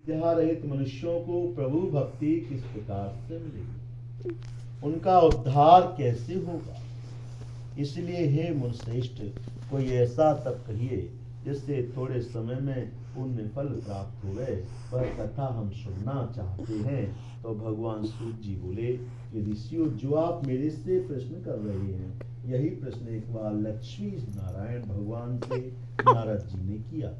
रहित मनुष्यों को प्रभु भक्ति किस प्रकार से मिलेगी, उनका उद्धार कैसे होगा। इसलिए हे मुनिश्रेष्ठ, कोई ऐसा तब कहिए जिससे थोड़े समय में पुण्य फल प्राप्त हुए, वह कथा हम सुनना चाहते हैं। तो भगवान सूत जी बोले कि ऋषियों, जो आप मेरे से प्रश्न कर रहे हैं, यही प्रश्न एक बार लक्ष्मी नारायण भगवान से नारद जी ने किया,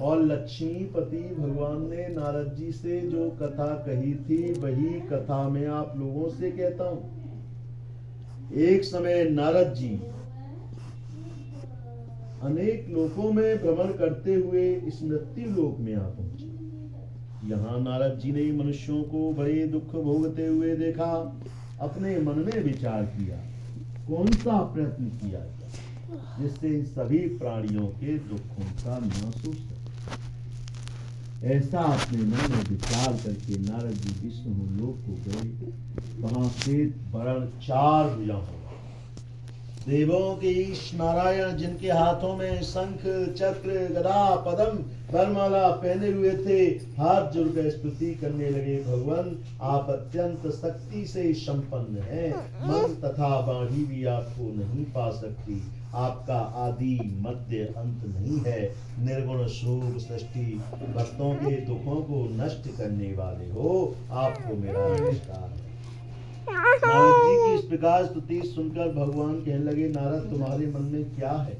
और लक्ष्मीपति भगवान ने नारद जी से जो कथा कही थी, वही कथा मैं आप लोगों से कहता हूं। एक समय नारद जी अनेक लोकों में भ्रमण करते हुए इस मृत्यु लोक में आ पहुंचे। यहाँ नारद जी ने मनुष्यों को बड़े दुख भोगते हुए देखा। अपने मन में विचार किया, कौन सा प्रयत्न किया जाए जिससे इन सभी प्राणियों के दुखों का नाश हो सके। ऐसा अपने मन में विचार करके नारद जी विष्णु लोक को गए। वहां से वरण 4 भुजा हो, देवों के ईश नारायण, जिनके हाथों में शंख चक्र गदा पद्म वरमाला पहने हुए थे, हाथ जोड़कर स्तुति करने लगे। भगवान, आप अत्यंत शक्ति से संपन्न हैं, मन तथा वाणी भी आपको नहीं पा सकती। आपका आदि मध्य अंत नहीं है। निर्गुण स्वरूप सृष्टि, भक्तों के दुखों को नष्ट करने वाले हो, आपको मेरा नमस्कार है। नारद जी की इस प्रकार स्तुति सुनकर भगवान कहने लगे, नारद, तुम्हारे मन में क्या है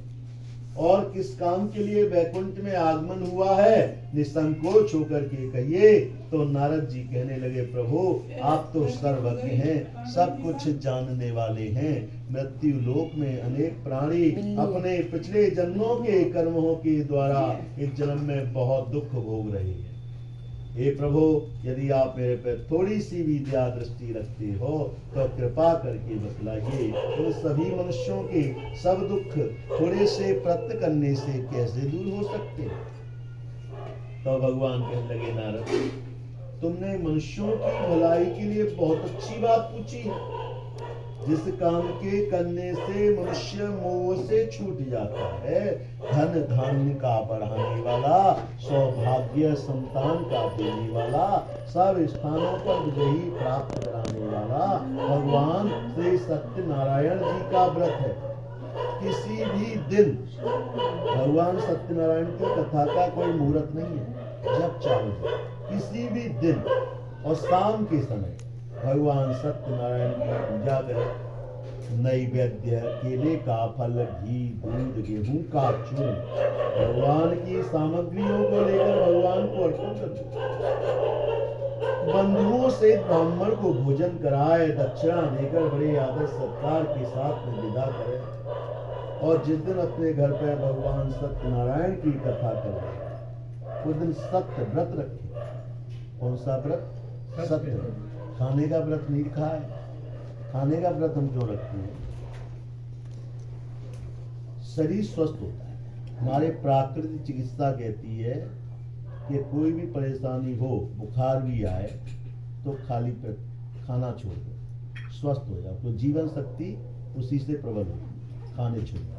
और किस काम के लिए वैकुंठ में आगमन हुआ है, निसंकोच होकर के कहिए। तो नारद जी कहने लगे, प्रभु, आप तो सर्वज्ञ हैं, सब कुछ जानने वाले हैं। मृत्यु लोक में अनेक प्राणी अपने पिछले जन्मों के कर्मों के द्वारा इस जन्म में बहुत दुख भोग रहे हैं। हे प्रभु, यदि आप मेरे पर थोड़ी सी भी दया दृष्टि रखते हो तो कृपा करके बतलाइए, उन सभी मनुष्यों के सब दुख थोड़े से प्रयत्न करने से कैसे दूर हो सकते हैं। तो भगवान कहने लगे, नारद, तुमने मनुष्यों की भलाई के लिए बहुत अच्छी बात पूछी है। जिस काम के करने से मनुष्य मोह से छूट जाता है, धन धान्य का बढ़ाने वाला, सौभाग्य संतान का देने वाला, सब स्थानों पर विजयी प्राप्त कराने वाला भगवान श्री सत्यनारायण जी का व्रत है। किसी भी दिन भगवान सत्यनारायण की कथा का कोई मुहूर्त नहीं है, जब चाहो किसी भी दिन और शाम के समय भगवान सत्यनारायण की पूजा करें। नैवेद्य, केले का फल, घी, दूध, गेहूं का चूर्ण, भगवान की सामग्रियों को लेकर भगवान को अर्पण करें। बंधुओं से ब्राह्मण को भोजन कराए, दक्षिणा देकर बड़े आदर सत्कार के साथ में विदा करें। और जिस दिन अपने घर पर भगवान सत्यनारायण की कथा करें, उस दिन सत्य व्रत रखें। कौन सा व्रत? सत्य। खाने का व्रत नहीं रखा है। खाने का व्रत हम क्यों रखते हैं? शरीर स्वस्थ होता है। हमारे प्राकृतिक चिकित्सा कहती है कि कोई भी परेशानी हो, बुखार भी आए, तो खाली पेट खाना छोड़ दो, स्वस्थ हो जाओ। तो जीवन शक्ति उसी से प्रबल होगी, खाने छोड़ दो।